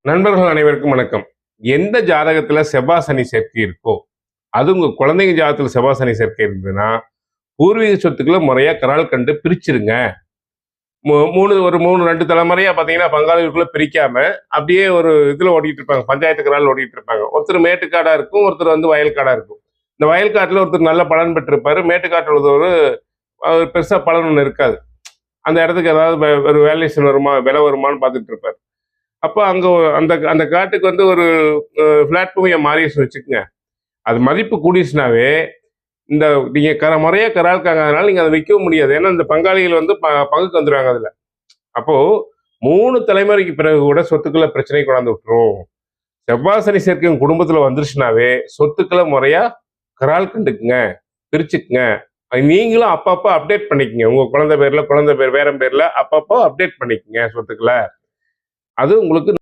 நண்பர்கள் அனைவருக்கும் வணக்கம். எந்த ஜாதகத்துல செவ்வாய் சனி சேர்க்கை இருக்கோ, அது உங்க குழந்தைங்க ஜாதகத்துல செவ்வாய் சனி சேர்க்கை இருந்ததுன்னா, பூர்வீக சொத்துக்களை முறையா கரால் கண்டு பிரிச்சிருங்க. 2 தலைமுறையா பாத்தீங்கன்னா பங்காளிகளுக்குள்ள பிரிக்காம அப்படியே ஒரு இதுல ஓடிட்டு இருப்பாங்க. பஞ்சாயத்து கரால் ஓடிட்டு இருப்பாங்க. ஒருத்தர் மேட்டுக்காடா இருக்கும், ஒருத்தர் வயல்காடா இருக்கும். இந்த வயல்காட்டுல ஒருத்தர் நல்ல பலன் பெற்றிருப்பாரு, மேட்டுக்காட்டுல உள்ளவர் பெருசா பலன் ஒண்ணு இருக்காது. அந்த இடத்துக்கு ஏதாவது ஒரு வேல்யூஷன் வருமா, விலை வருமானு பார்த்துட்டு இருப்பாரு. அப்ப அங்க அந்த அந்த காட்டுக்கு ஒரு பிளாட் பூமியை மாறிடுச்சு வச்சுக்கோங்க. அது மதிப்பு கூடிடுச்சுனாவே இந்த நீங்க முறையா கரால்காங்கிறதுனால நீங்க அதை விற்கவும் முடியாது. ஏன்னா இந்த பங்காளிகள் பங்குக்கு வந்துடுவாங்க அதுல. அப்போ 3 தலைமுறைக்கு பிறகு கூட சொத்துக்களை பிரச்சனை கொண்டாந்து விட்டுரும். செவ்வாய் சனி சேர்க்கை குடும்பத்துல வந்துருச்சுனாவே சொத்துக்களை முறையா கரால் கண்டுக்குங்க, பிரிச்சுக்குங்க. நீங்களும் அப்பப்போ அப்டேட் பண்ணிக்கங்க. உங்க குழந்தை பேர் வேற பேர்ல அப்பப்போ அப்டேட் பண்ணிக்கங்க சொத்துக்களை. அது உங்களுக்கு